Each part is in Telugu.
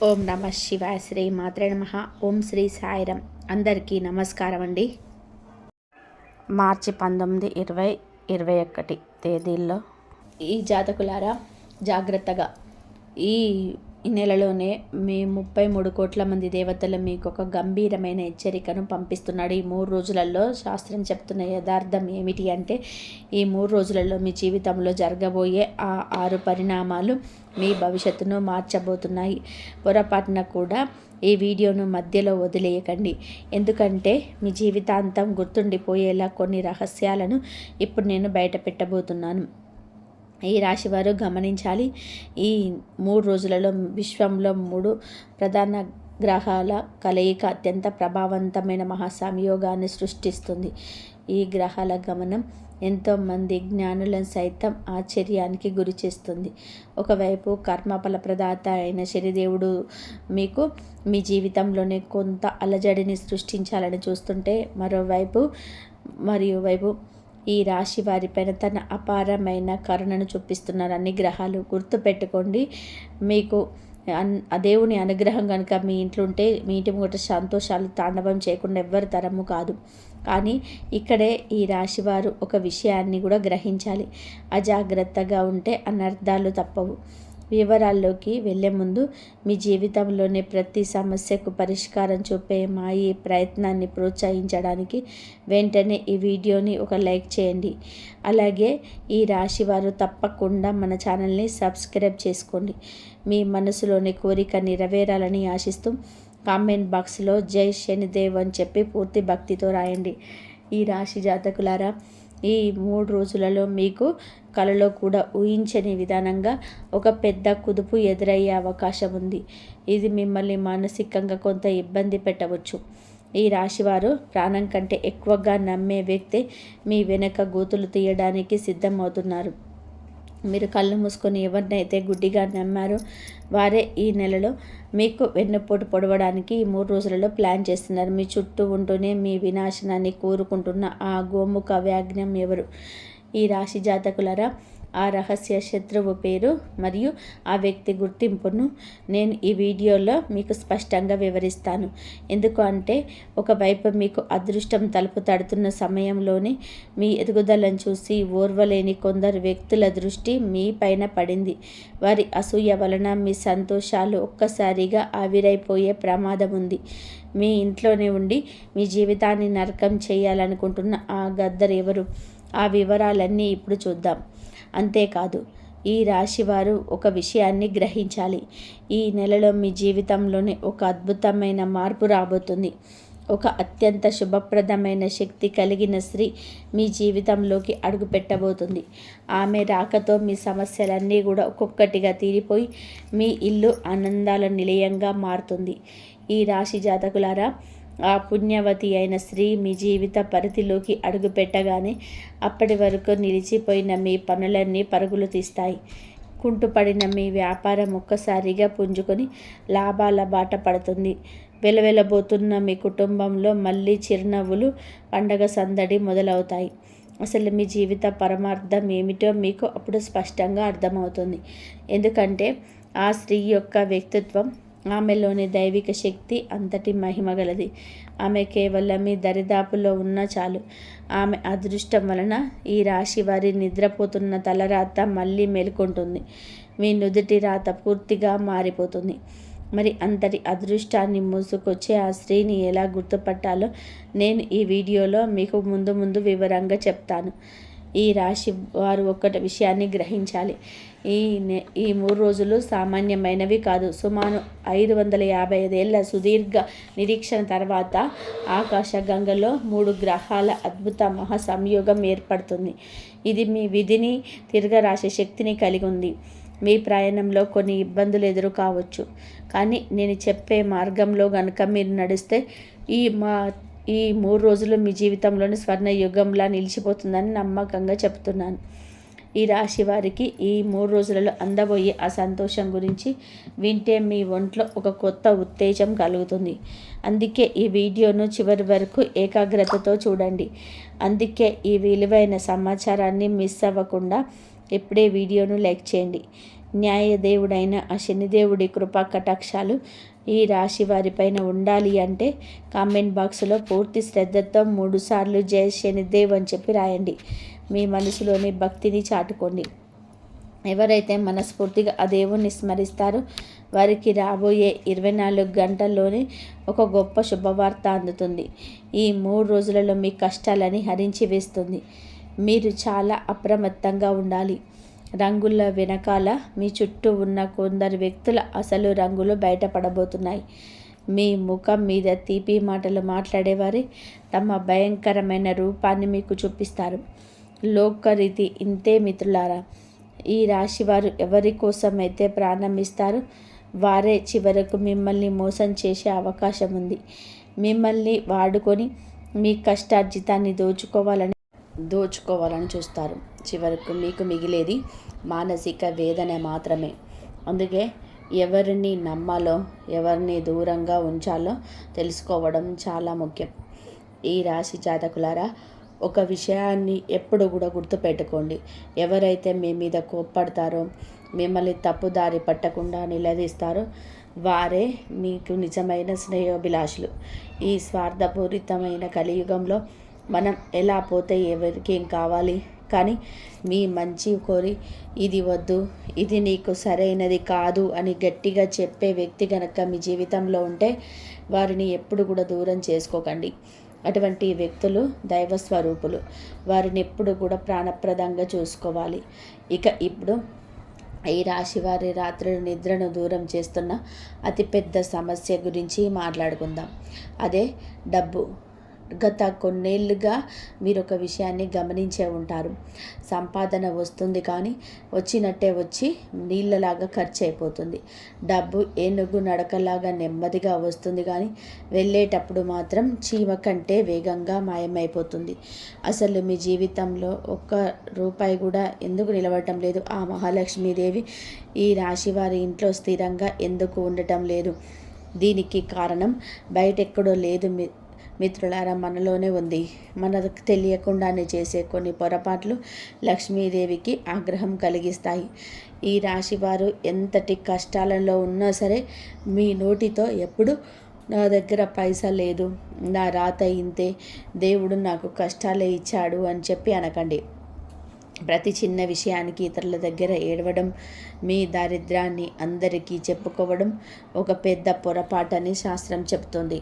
ఓం నమ శివాయ. శ్రీ మాత్రే నమః. ఓం శ్రీ సాయిరం. అందరికీ నమస్కారం అండి. మార్చి 19, 20, 21 తేదీల్లో ఈ జాతకులారా జాగ్రత్తగా ఈ నెలలోనే మీ 33 కోట్ల మంది దేవతలు మీకు ఒక గంభీరమైన హెచ్చరికను పంపిస్తున్నాడు. ఈ 3 రోజులలో శాస్త్రం చెప్తున్న యథార్థం ఏమిటి అంటే, ఈ 3 రోజులలో మీ జీవితంలో జరగబోయే ఆ 6 పరిణామాలు మీ భవిష్యత్తును మార్చబోతున్నాయి. పొరపాటున కూడా ఈ వీడియోను మధ్యలో వదిలేయకండి. ఎందుకంటే మీ జీవితాంతం గుర్తుండిపోయేలా కొన్ని రహస్యాలను ఇప్పుడు నేను బయట పెట్టబోతున్నాను. ఈ రాశివారు గమనించాలి. ఈ 3 రోజులలో విశ్వంలో 3 ప్రధాన గ్రహాల కలయిక అత్యంత ప్రభావవంతమైన మహాసంయోగాన్ని సృష్టిస్తుంది. ఈ గ్రహాల గమనం ఎంతోమంది జ్ఞానులను సైతం ఆశ్చర్యానికి గురి చేస్తుంది. ఒకవైపు కర్మఫల ప్రదాత అయిన శనిదేవుడు మీకు మీ జీవితంలోనే కొంత అలజడిని సృష్టించాలని చూస్తుంటే, మరోవైపు ఈ రాశి వారిపైన తన అపారమైన కరుణను చూపిస్తున్నారు అన్ని గ్రహాలు. గుర్తుపెట్టుకోండి, మీకు దేవుని అనుగ్రహం కనుక మీ ఇంట్లో ఉంటే మీ ఇంటి ముంగట సంతోషాలు తాండవం చేయకుండా ఎవ్వరి తరము కాదు. కానీ ఇక్కడే ఈ రాశివారు ఒక విషయాన్ని కూడా గ్రహించాలి. అజాగ్రత్తగా ఉంటే అనర్థాలు తప్పవు. వివరాల్లోకి వెళ్ళే ముందు మీ జీవితంలోని ప్రతి సమస్యకు పరిష్కారం చూపే మా ఈ ప్రయత్నాన్ని ప్రోత్సహించడానికి వెంటనే ఈ వీడియోని ఒక లైక్ చేయండి. అలాగే ఈ రాశి వారు తప్పకుండా మన ఛానల్ని సబ్స్క్రైబ్ చేసుకోండి. మీ మనసులోని కోరిక నెరవేరాలని ఆశిస్తూ కామెంట్ బాక్స్లో జై శనిదేవ్ అని చెప్పి పూర్తి భక్తితో రాయండి. ఈ రాశి జాతకులారా, ఈ 3 రోజులలో మీకు కలలో కూడా ఊహించని విధానంగా ఒక పెద్ద కుదుపు ఎదురయ్యే అవకాశం ఉంది. ఇది మిమ్మల్ని మానసికంగా కొంత ఇబ్బంది పెట్టవచ్చు. ఈ రాశివారు ప్రాణం కంటే ఎక్కువగా నమ్మే వ్యక్తి మీ వెనక గోతులు తీయడానికి సిద్ధమవుతున్నారు. మీరు కళ్ళు మూసుకొని ఎవరినైతే గుడ్డిగా నమ్మారో వారే ఈ నెలలో మీకు వెన్నుపోటు పొడవడానికి ఈ 3 రోజులలో ప్లాన్ చేస్తున్నారు. మీ చుట్టూ ఉంటూనే మీ వినాశనాన్ని కోరుకుంటున్న ఆ గోముఖ వ్యాఘ్నం ఎవరు? ఈ రాశి జాతకులరా, ఆ రహస్య శత్రువు పేరు మరియు ఆ వ్యక్తి గుర్తింపును నేను ఈ వీడియోలో మీకు స్పష్టంగా వివరిస్తాను. ఎందుకు అంటే, ఒకవైపు మీకు అదృష్టం తలుపు తడుతున్న సమయంలోనే మీ ఎదుగుదలను చూసి ఓర్వలేని కొందరు వ్యక్తుల దృష్టి మీ పైన పడింది. వారి అసూయ వలన మీ సంతోషాలు ఒక్కసారిగా ఆవిరైపోయే ప్రమాదం ఉంది. మీ ఇంట్లోనే ఉండి మీ జీవితాన్ని నరకం చేయాలనుకుంటున్న ఆ గద్దర్ ఎవరు? ఆ వివరాలన్నీ ఇప్పుడు చూద్దాం. అంతేకాదు, ఈ రాశివారు ఒక విషయాన్ని గ్రహించాలి. ఈ నెలలో మీ జీవితంలోనే ఒక అద్భుతమైన మార్పు రాబోతుంది. ఒక అత్యంత శుభప్రదమైన శక్తి కలిగిన స్త్రీ మీ జీవితంలోకి అడుగు పెట్టబోతుంది. ఆమె రాకతో మీ సమస్యలన్నీ కూడా ఒక్కొక్కటిగా తీరిపోయి మీ ఇల్లు ఆనందాల నిలయంగా మారుతుంది. ఈ రాశి జాతకులారా, ఆ పుణ్యవతి అయిన స్త్రీ మీ జీవిత పరిధిలోకి అడుగు పెట్టగానే అప్పటి వరకు నిలిచిపోయిన మీ పనులన్నీ పరుగులు తీస్తాయి. కుంటుపడిన మీ వ్యాపారం ఒక్కసారిగా పుంజుకొని లాభాల బాట పడుతుంది. వెలవెలబోతున్న మీ కుటుంబంలో మళ్ళీ చిరునవ్వులు, పండగ సందడి మొదలవుతాయి. అసలు మీ జీవిత పరమార్థం ఏమిటో మీకు అప్పుడు స్పష్టంగా అర్థమవుతుంది. ఎందుకంటే ఆ స్త్రీ యొక్క వ్యక్తిత్వం, ఆమెలోని దైవిక శక్తి అంతటి మహిమగలది. ఆమె కేవలం మీ దరిదాపులో ఉన్నా చాలు. ఆమె అదృష్టం వలన ఈ రాశి వారి నిద్రపోతున్న తలరాత మళ్ళీ మేలుకుంటుంది. మీ నుదుటి రాత పూర్తిగా మారిపోతుంది. మరి అంతటి అదృష్టాన్ని మూసుకొచ్చే ఆ స్త్రీని ఎలా గుర్తుపట్టాలో నేను ఈ వీడియోలో మీకు ముందు వివరంగా చెప్తాను. ఈ రాశి వారు ఒక్కటి విషయాన్ని గ్రహించాలి. ఈ 3 రోజులు సామాన్యమైనవి కాదు. సుమారు 555 ఏళ్ల సుదీర్ఘ నిరీక్షణ తర్వాత ఆకాశగంగలో 3 గ్రహాల అద్భుత మహాసంయోగం ఏర్పడుతుంది. ఇది మీ విధిని తిరగరాసే శక్తిని కలిగి ఉంది. మీ ప్రయాణంలో కొన్ని ఇబ్బందులు ఎదురు కావచ్చు. కానీ నేను చెప్పే మార్గంలో గనుక మీరు నడిస్తే ఈ 3 రోజులు మీ జీవితంలోని స్వర్ణయుగంలా నిలిచిపోతుందని నమ్మకంగా చెప్తున్నాను. ఈ రాశి వారికి ఈ 3 రోజులలో అందబోయే ఆ సంతోషం గురించి వింటే మీ ఒంట్లో ఒక కొత్త ఉత్తేజం కలుగుతుంది. అందుకే ఈ వీడియోను చివరి వరకు ఏకాగ్రతతో చూడండి. అందుకే ఈ విలువైన సమాచారాన్ని మిస్ అవ్వకుండా ఇప్పుడే వీడియోను లైక్ చేయండి. న్యాయదేవుడైన ఆ శనిదేవుడి కృపా కటాక్షాలు ఈ రాశి వారిపైన ఉండాలి అంటే కామెంట్ బాక్స్లో పూర్తి శ్రద్ధతో 3 సార్లు జై శనిదేవ్ అని చెప్పి రాయండి. మీ మనసులోని భక్తిని చాటుకోండి. ఎవరైతే మనస్ఫూర్తిగా ఆ దేవుణ్ణి స్మరిస్తారో వారికి రాబోయే 24 గంటల్లోనే ఒక గొప్ప శుభవార్త అందుతుంది. ఈ 3 రోజులలో మీ కష్టాలని హరించి వేస్తుంది. మీరు చాలా అప్రమత్తంగా ఉండాలి. రంగుల వెనకాల మీ చుట్టూ ఉన్న కొందరు వ్యక్తుల అసలు రంగులు బయటపడబోతున్నాయి. మీ ముఖం మీద తీపి మాటలు మాట్లాడేవారే తమ భయంకరమైన రూపాన్ని మీకు చూపిస్తారు. లోకరీతి ఇంతే మిత్రులారా. ఈ రాశివారు ఎవరి కోసమైతే ప్రాణం ఇస్తారో వారే చివరకు మిమ్మల్ని మోసం చేసే అవకాశం ఉంది. మిమ్మల్ని వాడుకొని మీ కష్టార్జితాన్ని దోచుకోవాలని చూస్తారు. చివరకు మీకు మిగిలేది మానసిక వేదన మాత్రమే. అందుకే ఎవరిని నమ్మాలో ఎవరిని దూరంగా ఉంచాలో తెలుసుకోవడం చాలా ముఖ్యం. ఈ రాశి జాతకులారా, ఒక విషయాన్ని ఎప్పుడు కూడా గుర్తుపెట్టుకోండి. ఎవరైతే మీ మీద కోప్పడతారో, మిమ్మల్ని తప్పుదారి పట్టకుండా నిలదీస్తారో వారే మీకు నిజమైన స్నేహోభిలాషులు. ఈ స్వార్థపూరితమైన కలియుగంలో మనం ఎలా పోతే ఎవరికేం కావాలి, కానీ మీ మంచి కోరి ఇది వద్దు, ఇది నీకు సరైనది కాదు అని గట్టిగా చెప్పే వ్యక్తి కనుక మీ జీవితంలో ఉంటే వారిని ఎప్పుడు కూడా దూరం చేసుకోకండి. అటువంటి వ్యక్తులు దైవ స్వరూపులు. వారిని ఎప్పుడు కూడా ప్రాణప్రదంగా చూసుకోవాలి. ఇక ఇప్పుడు ఈ రాశి వారి రాత్రి నిద్రను దూరం చేస్తున్న అతిపెద్ద సమస్య గురించి మాట్లాడుకుందాం. అదే డబ్బు. గత కొన్నేళ్లుగా మీరు ఒక విషయాన్ని గమనించే ఉంటారు. సంపాదన వస్తుంది కానీ వచ్చినట్టే వచ్చి నీళ్ళలాగా ఖర్చు అయిపోతుంది. డబ్బు ఏనుగు నడకలాగా నెమ్మదిగా వస్తుంది కానీ వెళ్ళేటప్పుడు మాత్రం చీమ కంటే వేగంగా మాయమైపోతుంది. అసలు మీ జీవితంలో ఒక్క రూపాయి కూడా ఎందుకు నిలవటం లేదు? ఆ మహాలక్ష్మీదేవి ఈ రాశి వారి ఇంట్లో స్థిరంగా ఎందుకు ఉండటం లేదు? దీనికి కారణం బయటెక్కడో లేదు మిత్రులారా, మనలోనే ఉంది. మనకు తెలియకుండానే చేసే కొన్ని పొరపాట్లు లక్ష్మీదేవికి ఆగ్రహం కలిగిస్తాయి. ఈ రాశివారు ఎంతటి కష్టాలలో ఉన్నా సరే మీ నోటితో ఎప్పుడు నా దగ్గర పైసా లేదు, నా రాత ఇంతే, దేవుడు నాకు కష్టాలే ఇచ్చాడు అని చెప్పి అనకండి. ప్రతి చిన్న విషయానికి ఇతరుల దగ్గర ఏడవడం, మీ దారిద్ర్యాన్ని అందరికీ చెప్పుకోవడం ఒక పెద్ద పొరపాటని శాస్త్రం చెప్తుంది.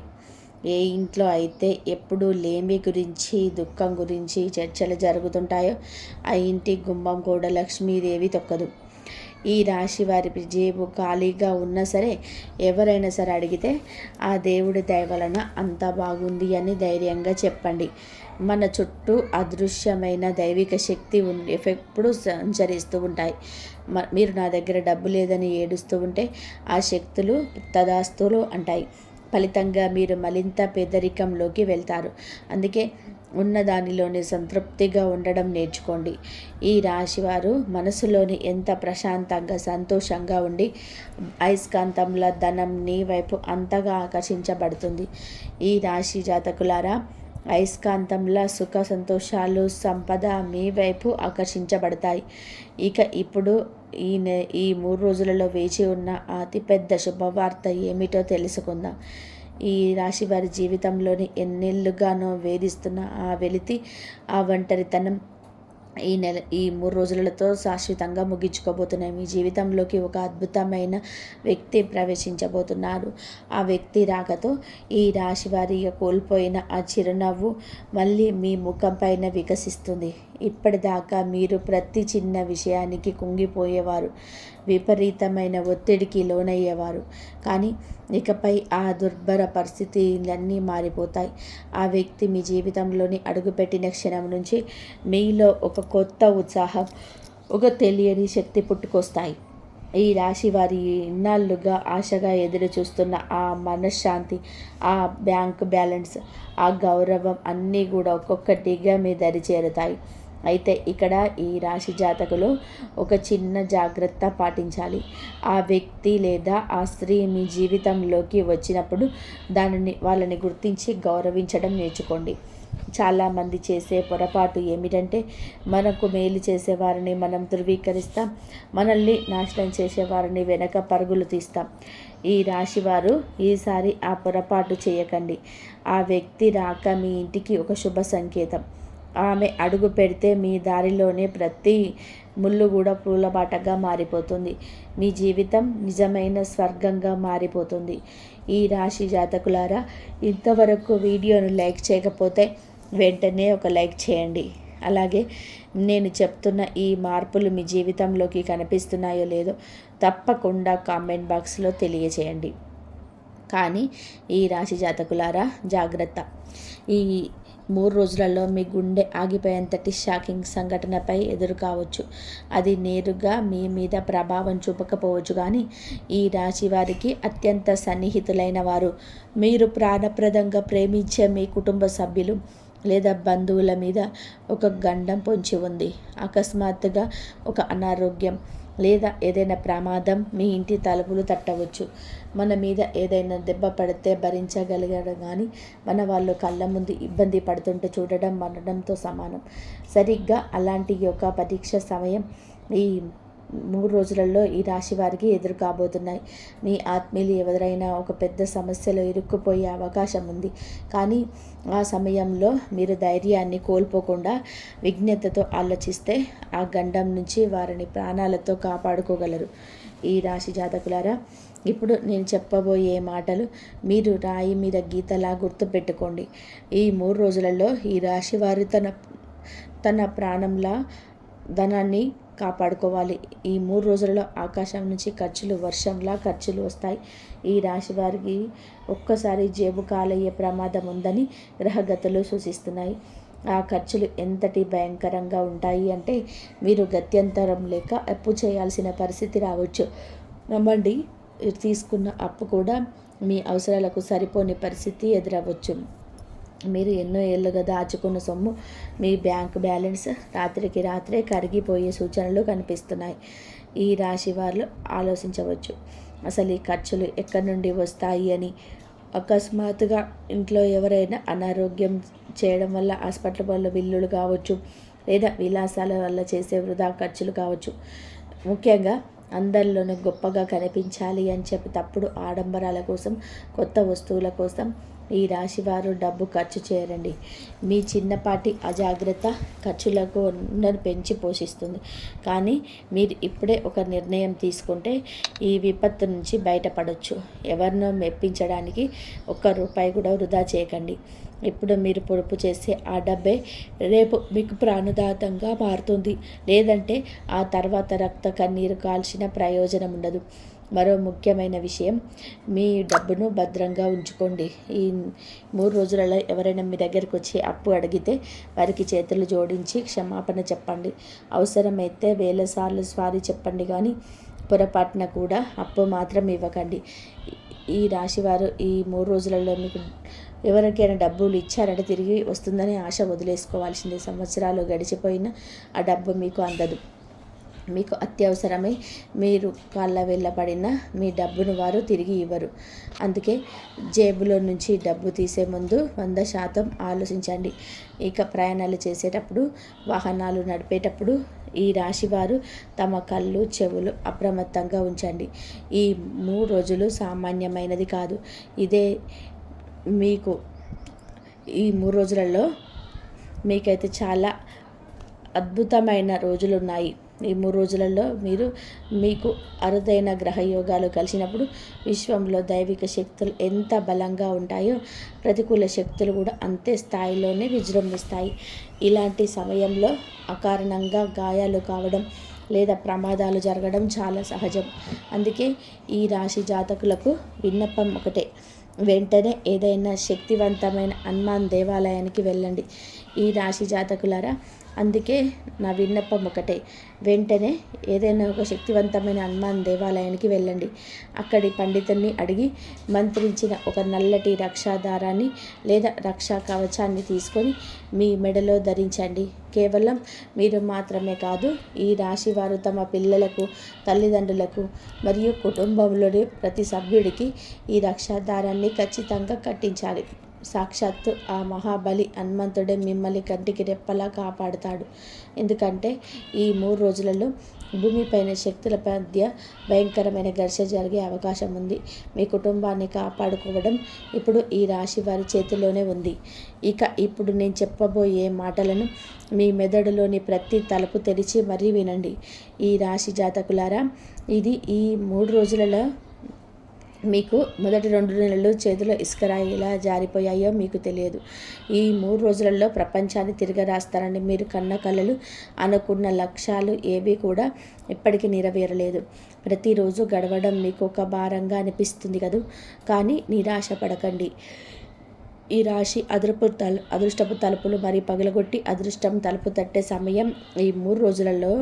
ఏ ఇంట్లో అయితే ఎప్పుడూ లేమి గురించి, దుఃఖం గురించి చర్చలు జరుగుతుంటాయో ఆ ఇంటి గుమ్మం కూడా లక్ష్మీదేవి తొక్కదు. ఈ రాశి వారి జేబు ఖాళీగా ఉన్నా సరే ఎవరైనా సరే అడిగితే ఆ దేవుడి దయ వలన అంతా బాగుంది అని ధైర్యంగా చెప్పండి. మన చుట్టూ అదృశ్యమైన దైవిక శక్తి ఎప్పుడు సంచరిస్తూ ఉంటాయి. మీరు నా దగ్గర డబ్బు లేదని ఏడుస్తూ ఉంటే ఆ శక్తులు తదాస్తులు అంటాయి. ఫలితంగా మీరు మరింత పేదరికంలోకి వెళ్తారు. అందుకే ఉన్న దానిలోనే సంతృప్తిగా ఉండడం నేర్చుకోండి. ఈ రాశివారు మనసులోని ఎంత ప్రశాంతంగా సంతోషంగా ఉండి అయస్కాంతంలో ధనం నీ వైపు అంతగా ఆకర్షించబడుతుంది. ఈ రాశి జాతకులారా, అయస్కాంతంలా సుఖ సంతోషాలు, సంపద మీ వైపు ఆకర్షించబడతాయి. ఇక ఇప్పుడు ఈ 3 రోజులలో వేచి ఉన్న అతిపెద్ద శుభవార్త ఏమిటో తెలుసుకుందాం. ఈ రాశి వారి జీవితంలోని ఎన్నేళ్లుగానో వేధిస్తున్న ఆ వెలితి, ఆ ఒంటరితనం ఈ 3 రోజులతో శాశ్వతంగా ముగించుకోబోతున్నాయి. మీ జీవితంలోకి ఒక అద్భుతమైన వ్యక్తి ప్రవేశించబోతున్నారు. ఆ వ్యక్తి రాకతో ఈ రాశి వారి కోల్పోయిన ఆ చిరునవ్వు మళ్ళీ మీ ముఖం పైన వికసిస్తుంది. ఇప్పటిదాకా మీరు ప్రతి చిన్న విషయానికి కుంగిపోయేవారు, విపరీతమైన ఒత్తిడికి లోనయ్యేవారు. కానీ ఇకపై ఆ దుర్భర పరిస్థితులన్నీ మారిపోతాయి. ఆ వ్యక్తి మీ జీవితంలోని అడుగుపెట్టిన క్షణం నుంచి మీలో ఒక కొత్త ఉత్సాహం, ఒక తెలియని శక్తి పుట్టుకొస్తాయి. ఈ రాశి వారి ఇన్నాళ్ళుగా ఆశగా ఎదురు చూస్తున్న ఆ మనశ్శాంతి, ఆ బ్యాంక్ బ్యాలెన్స్, ఆ గౌరవం అన్నీ కూడా ఒక్కొక్కటిగా మీ దరి చేరుతాయి. అయితే ఇక్కడ ఈ రాశి జాతకులు ఒక చిన్న జాగ్రత్త పాటించాలి. ఆ వ్యక్తి లేదా ఆ స్త్రీ మీ జీవితంలోకి వచ్చినప్పుడు వాళ్ళని గుర్తించి గౌరవించడం నేర్చుకోండి. చాలామంది చేసే పొరపాటు ఏమిటంటే మనకు మేలు చేసేవారిని మనం ధృవీకరిస్తాం, మనల్ని నాశనం చేసేవారిని వెనక పరుగులు తీస్తాం. ఈ రాశివారు ఈసారి ఆ పొరపాటు చేయకండి. ఆ వ్యక్తి రాక మీ ఇంటికి ఒక శుభ సంకేతం. ఆమె అడుగు పెడితే మీ దారిలోనే ప్రతి ముళ్ళు కూడా పూలబాటగా మారిపోతుంది. మీ జీవితం నిజమైన స్వర్గంగా మారిపోతుంది. ఈ రాశి జాతకులారా, ఇంతవరకు వీడియోను లైక్ చేయకపోతే వెంటనే ఒక లైక్ చేయండి. అలాగే నేను చెప్తున్న ఈ మార్పులు మీ జీవితంలోకి కనిపిస్తున్నాయో లేదో తప్పకుండా కామెంట్ బాక్స్లో తెలియచేయండి. కానీ ఈ రాశి జాతకులారా జాగ్రత్త. ఈ 3 రోజులలో మీ గుండె ఆగిపోయేంతటి షాకింగ్ సంఘటనపై ఎదురు కావచ్చు. అది నేరుగా మీ మీద ప్రభావం చూపకపోవచ్చు, కానీ ఈ రాశి వారికి అత్యంత సన్నిహితులైన వారు, మీరు ప్రాణప్రదంగా ప్రేమించే మీ కుటుంబ సభ్యులు లేదా బంధువుల మీద ఒక గండం పొంచి ఉంది. అకస్మాత్తుగా ఒక అనారోగ్యం లేదా ఏదైనా ప్రమాదం మీ ఇంటి తలుపులు తట్టవచ్చు. మన మీద ఏదైనా దెబ్బ పడితే భరించగలగడం, కానీ మన వాళ్ళు కళ్ళ ముందు ఇబ్బంది పడుతుంటే చూడడం మరణంతో సమానం. సరిగ్గా అలాంటి యొక్క పరీక్ష సమయం ఈ 3 రోజులలో ఈ రాశి వారికి ఎదురు కాబోతున్నాయి. మీ ఆత్మీయులు ఎవరైనా ఒక పెద్ద సమస్యలో ఇరుక్కుపోయే అవకాశం ఉంది. కానీ ఆ సమయంలో మీరు ధైర్యాన్ని కోల్పోకుండా విజ్ఞతతో ఆలోచిస్తే ఆ గండం నుంచి వారిని ప్రాణాలతో కాపాడుకోగలరు. ఈ రాశి జాతకులారా, ఇప్పుడు నేను చెప్పబోయే మాటలు మీరు రాయి మీద గీతలా గుర్తుపెట్టుకోండి. ఈ 3 రోజులలో ఈ రాశి వారు తన ప్రాణంలా ధనాన్ని కాపాడుకోవాలి. ఈ 3 రోజులలో ఆకాశం నుంచి వర్షంలా ఖర్చులు వస్తాయి. ఈ రాశి వారికి ఒక్కసారి జేబు కాలయ్యే ప్రమాదం ఉందని గ్రహగతులు సూచిస్తున్నాయి. ఆ ఖర్చులు ఎంతటి భయంకరంగా ఉంటాయి అంటే మీరు గత్యంతరం లేక అప్పు చేయాల్సిన పరిస్థితి రావచ్చు. నమ్మండి, తీసుకున్న అప్పు కూడా మీ అవసరాలకు సరిపోని పరిస్థితి ఎదురవ్వచ్చు. మీరు ఎన్నో ఏళ్ళుగా దాచుకున్న సొమ్ము, మీ బ్యాంక్ బ్యాలెన్స్ రాత్రికి రాత్రే కరిగిపోయే సూచనలు కనిపిస్తున్నాయి. ఈ రాశి వారు ఆలోచించవచ్చు, అసలు ఈ ఖర్చులు ఎక్కడి నుండి వస్తాయి అని. అకస్మాత్తుగా ఇంట్లో ఎవరైనా అనారోగ్యం చేయడం వల్ల హాస్పిటల్ వల్ల బిల్లులు కావచ్చు, లేదా విలాసాల వల్ల చేసే వృధా ఖర్చులు కావచ్చు. ముఖ్యంగా అందరిలోనూ గొప్పగా కనిపించాలి అని చెప్పి తప్పుడు ఆడంబరాల కోసం, కొత్త వస్తువుల కోసం ఈ రాశివారు డబ్బు ఖర్చు చేయరండి. మీ చిన్నపాటి అజాగ్రత్త ఖర్చులకు పెంచి పోషిస్తుంది. కానీ మీరు ఇప్పుడే ఒక నిర్ణయం తీసుకుంటే ఈ విపత్తు నుంచి బయటపడవచ్చు. ఎవరినో మెప్పించడానికి ఒక్క రూపాయి కూడా వృధా చేయకండి. ఇప్పుడు మీరు పొదుపు చేసే ఆ డబ్బే రేపు మీకు ప్రాణదాతంగా మారుతుంది. లేదంటే ఆ తర్వాత రక్త కన్నీరు కాల్చిన ప్రయోజనం ఉండదు. మరో ముఖ్యమైన విషయం, మీ డబ్బును భద్రంగా ఉంచుకోండి. ఈ 3 రోజులలో ఎవరైనా మీ దగ్గరికి వచ్చి అప్పు అడిగితే వారికి చేతులు జోడించి క్షమాపణ చెప్పండి. అవసరమైతే వేల సార్లు సారీ చెప్పండి, కానీ పొరపాటున కూడా అప్పు మాత్రం ఇవ్వకండి. ఈ రాశివారు ఈ 3 రోజులలో మీకు ఎవరికైనా డబ్బులు ఇచ్చారంటే తిరిగి వస్తుందని ఆశ వదిలేసుకోవాల్సిందే. సంవత్సరాలు గడిచిపోయినా ఆ డబ్బు మీకు అందదు. మీకు అత్యవసరమై మీరు కాళ్ళ వెళ్ళబడిన మీ డబ్బును వారు తిరిగి ఇవ్వరు. అందుకే జేబులో నుంచి డబ్బు తీసే ముందు 100% ఆలోచించండి. ఇక ప్రయాణాలు చేసేటప్పుడు, వాహనాలు నడిపేటప్పుడు ఈ రాశివారు తమ కళ్ళు చెవులు అప్రమత్తంగా ఉంచండి. ఈ 3 రోజులు సామాన్యమైనది కాదు. ఇదే మీకు ఈ 3 రోజులలో మీకైతే చాలా అద్భుతమైన రోజులు ఉన్నాయి. ఈ 3 రోజులలో మీకు అరుదైన గ్రహయోగాలు కలిసినప్పుడు విశ్వంలో దైవిక శక్తులు ఎంత బలంగా ఉంటాయో ప్రతికూల శక్తులు కూడా అంతే స్థాయిలోనే విజృంభిస్తాయి. ఇలాంటి సమయంలో అకారణంగా గాయాలు కావడం లేదా ప్రమాదాలు జరగడం చాలా సహజం. అందుకే ఈ రాశి జాతకులకు విన్నపం ఒకటే, వెంటనే ఏదైనా శక్తివంతమైన హనుమాన్ దేవాలయానికి వెళ్ళండి. ఈ రాశి జాతకులారా, అందుకే నా విన్నపం ఒకటే, వెంటనే ఏదైనా ఒక శక్తివంతమైన హనుమాన్ దేవాలయానికి వెళ్ళండి. అక్కడి పండితుని అడిగి మంత్రించిన ఒక నల్లటి రక్షాదారాన్ని లేదా రక్షా కవచాన్ని తీసుకొని మీ మెడలో ధరించండి. కేవలం మీరు మాత్రమే కాదు, ఈ రాశి వారు తమ పిల్లలకు, తల్లిదండ్రులకు మరియు కుటుంబంలోని ప్రతి సభ్యుడికి ఈ రక్షాదారాన్ని ఖచ్చితంగా కట్టించాలి. సాక్షాత్తు ఆ మహాబలి హనుమంతుడే మిమ్మల్ని కంటికి రెప్పలా కాపాడుతాడు. ఎందుకంటే ఈ 3 రోజులలో భూమిపైన శక్తుల మధ్య భయంకరమైన ఘర్షణ జరిగే అవకాశం ఉంది. మీ కుటుంబాన్ని కాపాడుకోవడం ఇప్పుడు ఈ రాశి వారి చేతిలోనే ఉంది. ఇప్పుడు నేను చెప్పబోయే మాటలను మీ మెదడులోని ప్రతి తలుపు తెరిచి మరీ వినండి. ఈ రాశి జాతకులారా, ఇది ఈ 3 రోజులలో మీకు మొదటి 2 నెలలు చేతిలో ఇసుకరాయి ఎలా జారిపోయాయో మీకు తెలియదు. ఈ 3 రోజులలో ప్రపంచాన్ని తిరగరాస్తారని మీరు కన్న కలలు, అనుకున్న లక్ష్యాలు ఏవి కూడా ఎప్పటికీ నెరవేరలేదు. ప్రతిరోజు గడవడం మీకు ఒక భారంగా అనిపిస్తుంది కదూ. కానీ నిరాశ పడకండి. ఈ రాశి అదృష్టపు తలుపులు మరి పగలగొట్టి అదృష్టం తలుపు తట్టే సమయం ఈ 3 రోజులలో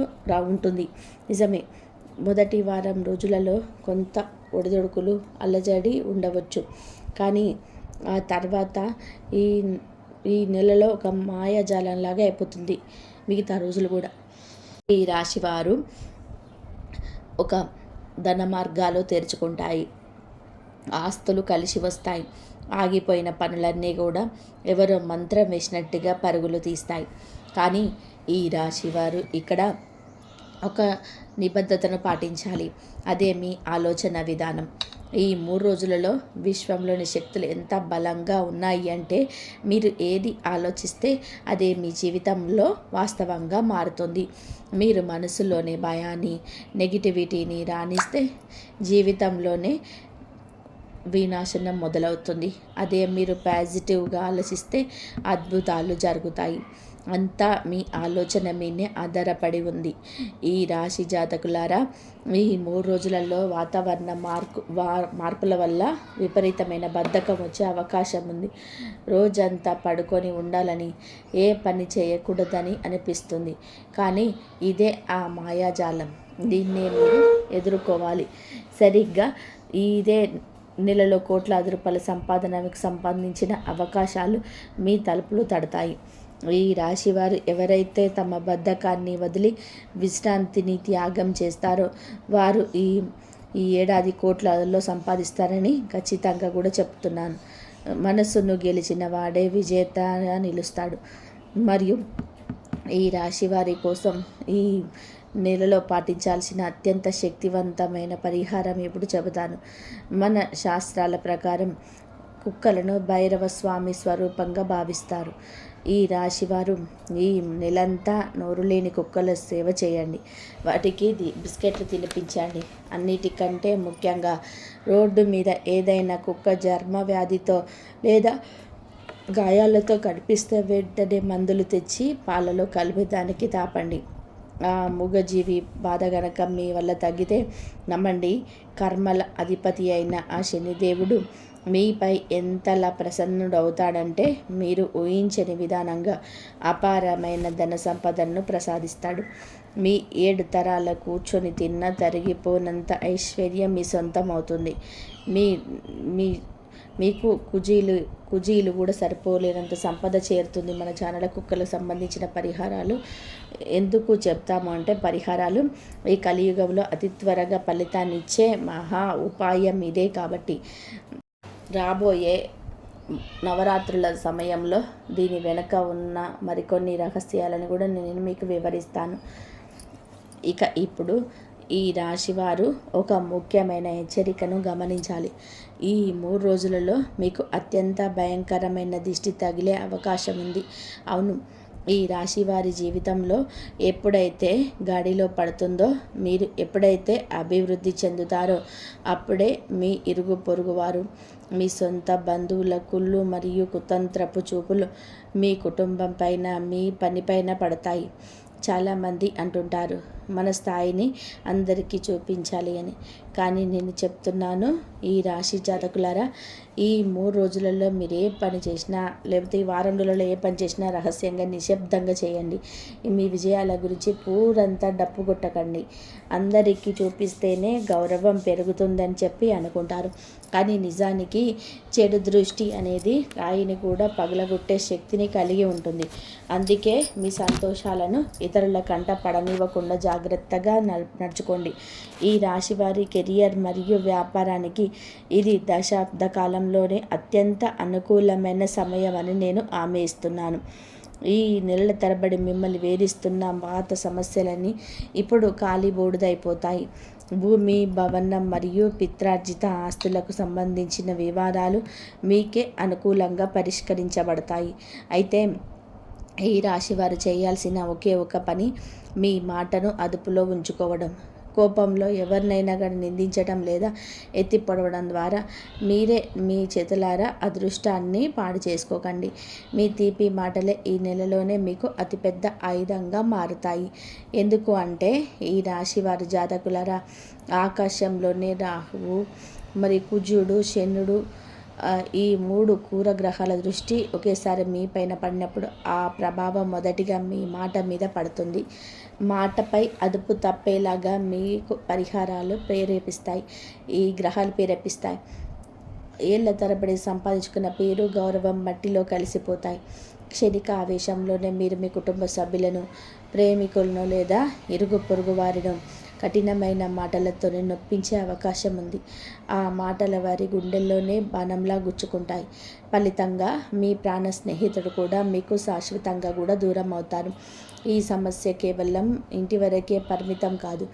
ఉంటుంది. నిజమే, మొదటి వారం రోజులలో కొంత ఒడిదొడుకులు, అల్లజడి ఉండవచ్చు. కానీ ఆ తర్వాత ఈ ఈ నెలలో ఒక మాయాజాలంలాగా అయిపోతుంది మిగతా రోజులు కూడా. ఈ రాశివారు ఒక ధన మార్గాలు తెరుచుకుంటాయి. ఆస్తులు కలిసి వస్తాయి. ఆగిపోయిన పనులన్నీ కూడా ఎవరో మంత్రం వేసినట్టుగా పరుగులు తీస్తాయి. కానీ ఈ రాశివారు ఇక్కడ ఒక నిబద్ధతను పాటించాలి. అదే మీ ఆలోచన విధానం. ఈ 3 రోజులలో విశ్వంలోని శక్తులు ఎంత బలంగా ఉన్నాయి అంటే మీరు ఏది ఆలోచిస్తే అదే మీ జీవితంలో వాస్తవంగా మారుతుంది. మీరు మనసులోని భయాన్ని, నెగిటివిటీని రాణిస్తే జీవితంలోనే వినాశనం మొదలవుతుంది. అదే మీరు పాజిటివ్గా ఆలోచిస్తే అద్భుతాలు జరుగుతాయి. అంతా మీ ఆలోచన మీదే ఆధారపడి ఉంది. ఈ రాశి జాతకులారా, ఈ 3 రోజులలో వాతావరణ మార్పుల వల్ల విపరీతమైన బద్ధకం వచ్చే అవకాశం ఉంది. రోజంతా పడుకొని ఉండాలని, ఏ పని చేయకూడదని అనిపిస్తుంది. కానీ ఇదే ఆ మాయాజాలం. దీన్నే మీరు ఎదుర్కోవాలి. సరిగ్గా ఇదే నెలలో కోట్లాది రూపాయల సంపాదనకు సంబంధించిన అవకాశాలు మీ తలుపులు తడతాయి. ఈ రాశివారు ఎవరైతే తమ బద్ధకాన్ని వదిలి విశ్రాంతిని త్యాగం చేస్తారో వారు ఈ ఏడాది కోట్లలో సంపాదిస్తారని ఖచ్చితంగా కూడా చెప్తున్నాను. మనస్సును గెలిచిన వాడే విజేతగా నిలుస్తాడు. మరియు ఈ రాశివారి కోసం ఈ నెలలో పాటించాల్సిన అత్యంత శక్తివంతమైన పరిహారం ఇప్పుడు చెబుతాను. మన శాస్త్రాల ప్రకారం కుక్కలను భైరవ స్వామి స్వరూపంగా భావిస్తారు. ఈ రాశివారు ఈ నెలంతా నోరు లేని కుక్కల సేవ చేయండి. వాటికి బిస్కెట్లు తినిపించండి. అన్నిటికంటే ముఖ్యంగా రోడ్డు మీద ఏదైనా కుక్క చర్మ వ్యాధితో లేదా గాయాలతో కనిపిస్తే వెంటనే మందులు తెచ్చి పాలలో కలిపి దానికి తాపండి. ఆ మూగజీవి బాధ గనక మీ వల్ల తగ్గితే నమ్మండి, కర్మల అధిపతి అయిన ఆ శనిదేవుడు మీపై ఎంతలా ప్రసన్నుడవుతాడంటే మీరు ఊహించని విధానంగా అపారమైన ధన సంపదను ప్రసాదిస్తాడు. మీ 7 తరాల కూర్చొని తిన్న తరిగిపోనంత ఐశ్వర్యం మీ సొంతం అవుతుంది. మీ మీ మీకు కుజీలు కూడా సరిపోలేనంత సంపద చేరుతుంది. మన ఛానల్ కుక్కలకు సంబంధించిన పరిహారాలు ఎందుకు చెప్తాము అంటే, పరిహారాలు ఈ కలియుగంలో అతి త్వరగా ఫలితాన్ని ఇచ్చే మహా ఉపాయం ఇదే. కాబట్టి రాబోయే నవరాత్రుల సమయంలో దీని వెనక ఉన్న మరికొన్ని రహస్యాలను కూడా నేను మీకు వివరిస్తాను. ఇప్పుడు ఈ రాశివారు ఒక ముఖ్యమైన హెచ్చరికను గమనించాలి. ఈ 3 రోజులలో మీకు అత్యంత భయంకరమైన దిష్టి తగిలే అవకాశం ఉంది. అవును, ఈ రాశి వారి జీవితంలో ఎప్పుడైతే గాడిలో పడుతుందో, మీరు ఎప్పుడైతే అభివృద్ధి చెందుతారో అప్పుడే మీ ఇరుగు పొరుగు వారు, మీ సొంత బంధువుల కుళ్ళు మరియు కుతంత్రపు చూపులు మీ కుటుంబం పైన, మీ పనిపైన పడతాయి. చాలామంది అంటుంటారు మన స్థాయిని అందరికీ చూపించాలి అని. కానీ నేను చెప్తున్నాను, ఈ రాశి జాతకులారా, ఈ 3 రోజులలో మీరు ఏ పని చేసినా, లేకపోతే ఈ వారం రోజులలో ఏ పని చేసినా రహస్యంగా నిశ్శబ్దంగా చేయండి. మీ విజయాల గురించి పూరంతా డప్పు కొట్టకండి. అందరికీ చూపిస్తేనే గౌరవం పెరుగుతుందని చెప్పి అనుకుంటారు. కానీ నిజానికి చెడు దృష్టి అనేది రాయిని కూడా పగలగొట్టే శక్తిని కలిగి ఉంటుంది. అందుకే మీ సంతోషాలను ఇతరుల కంట పడనివ్వకుండా జాగ్రత్తగా నడుచుకోండి. ఈ రాశి వారి కెరియర్ మరియు వ్యాపారానికి ఇది దశాబ్ద కాలంలోనే అత్యంత అనుకూలమైన సమయం అని నేను హామీ ఇస్తున్నాను. ఈ నెలల తరబడి మిమ్మల్ని వేధిస్తున్న పాత సమస్యలన్నీ ఇప్పుడు ఖాళీ బూడిదైపోతాయి. భూమి, భవనం మరియు పిత్రార్జిత ఆస్తులకు సంబంధించిన వివాదాలు మీకే అనుకూలంగా పరిష్కరించబడతాయి. అయితే ఈ రాశి వారు చేయాల్సిన ఒకే ఒక పని మీ మాటను అదుపులో ఉంచుకోవడం. కోపంలో ఎవరినైనా కానీ నిందించడం లేదా ఎత్తి పొడవడం ద్వారా మీరే మీ చేతులారా అదృష్టాన్ని పాడు చేసుకోకండి. మీ తీపి మాటలే ఈ నెలలోనే మీకు అతిపెద్ద ఆయుధంగా మారుతాయి. ఎందుకు అంటే ఈ రాశి వారి జాతకులారా, ఆకాశంలోనే రాహువు మరి కుజుడు, శనుడు ఈ 3 క్రూర గ్రహాల దృష్టి ఒకేసారి మీ పైన పడినప్పుడు ఆ ప్రభావం మొదటిగా మీ మాట మీద పడుతుంది. మాటపై అదుపు తప్పేలాగా మీకు పరిహారాలు ప్రేరేపిస్తాయి. ఈ గ్రహాలు ప్రేరేపిస్తాయి. ఏళ్ల తరబడి సంపాదించుకున్న పేరు, గౌరవం మట్టిలో కలిసిపోతాయి. క్షణిక ఆవేశంలోనే మీరు మీ కుటుంబ సభ్యులను, ప్రేమికులను లేదా ఇరుగు పొరుగు వారిను కఠినమైన మాటలతోనే నొప్పించే అవకాశం ఉంది. ఆ మాటల వారి గుండెల్లోనే బాణంలా గుచ్చుకుంటాయి. ఫలితంగా మీ ప్రాణ స్నేహితుడు కూడా మీకు శాశ్వతంగా కూడా దూరం అవుతారు. ఈ సమస్య కేవలం ఇంటి వరకే పరిమితం కాదు,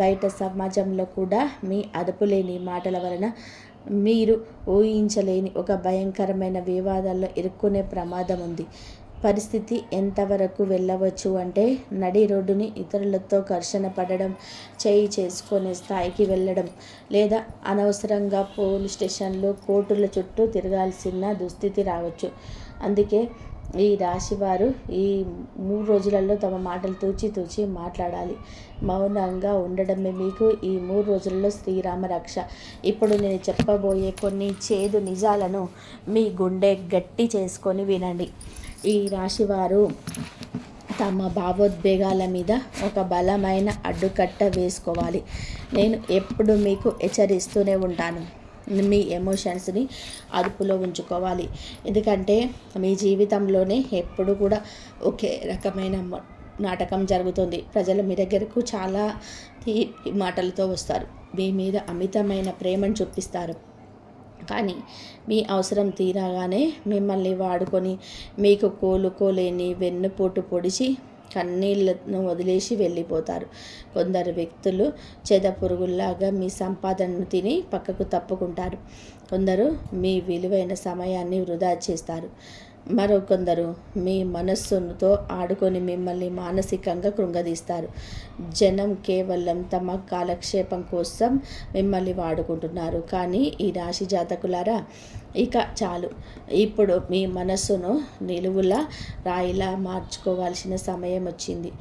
బయట సమాజంలో కూడా మీ అదుపులేని మాటల వలన మీరు ఊహించలేని ఒక భయంకరమైన వివాదాల్లో ఇరుక్కునే ప్రమాదం ఉంది. పరిస్థితి ఎంతవరకు వెళ్ళవచ్చు అంటే నడి రోడ్డుని ఇతరులతో ఘర్షణ పడడం, చేయి చేసుకునే స్థాయికి వెళ్ళడం, లేదా అనవసరంగా పోలీస్ స్టేషన్లు, కోర్టుల చుట్టూ తిరగాల్సిన దుస్థితి రావచ్చు. అందుకే ఈ రాశివారు ఈ 3 రోజులలో తమ మాటలు తూచి మాట్లాడాలి. మౌనంగా ఉండడమే మీకు ఈ 3 రోజులలో శ్రీరామ రక్ష. ఇప్పుడు నేను చెప్పబోయే కొన్ని చేదు నిజాలను మీ గుండె గట్టి చేసుకొని వినండి. ఈ రాశివారు తమ భావోద్వేగాల మీద ఒక బలమైన అడ్డుకట్ట వేసుకోవాలి. నేను ఎప్పుడు మీకు హెచ్చరిస్తూనే ఉంటాను, మీ ఎమోషన్స్ని అదుపులో ఉంచుకోవాలి. ఎందుకంటే మీ జీవితంలోనే ఎప్పుడు కూడా ఒకే రకమైన నాటకం జరుగుతుంది. ప్రజలు మీ దగ్గరకు చాలా మాటలతో వస్తారు, మీ మీద అమితమైన ప్రేమను చూపిస్తారు. కానీ మీ అవసరం తీరగానే మిమ్మల్ని వాడుకొని మీకు కోలుకోలేని వెన్నుపోటు పొడిచి కన్నీళ్లను వదిలేసి వెళ్ళిపోతారు. కొందరు వ్యక్తులు చెదపురుగుల్లాగా మీ సంపాదనను తిని పక్కకు తప్పుకుంటారు. కొందరు మీ విలువైన సమయాన్ని వృధా చేస్తారు. మరికొందరు మీ మనస్సుతో ఆడుకొని మిమ్మల్ని మానసికంగా కృంగదీస్తారు. జనం కేవలం తమ కాలక్షేపం కోసం మిమ్మల్ని వాడుకుంటున్నారు. కానీ ఈ రాశి జాతకులారా, ఇక చాలు. ఇప్పుడు మీ మనస్సును నిలువులా రాయిలా మార్చుకోవాల్సిన సమయం వచ్చింది.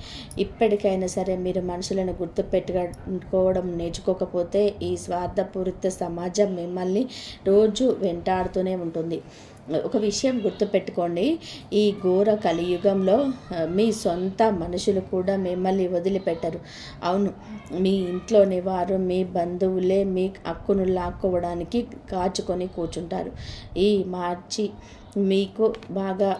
ఇప్పటికైనా సరే మీరు మనుషులను గుర్తుపెట్టుకోవడం నేర్చుకోకపోతే ఈ స్వార్థపూరిత సమాజం మిమ్మల్ని రోజు వెంటాడుతూనే ఉంటుంది. ఒక విషయం గుర్తుపెట్టుకోండి, ఈ ఘోర కలియుగంలో మీ సొంత మనుషులు కూడా మిమ్మల్ని వదిలిపెట్టరు. అవును, మీ ఇంట్లోని వారు, మీ బంధువులే మీ హక్కును లాక్కోవడానికి కాచుకొని కూర్చుంటారు. ఈ మార్చి మీకు బాగా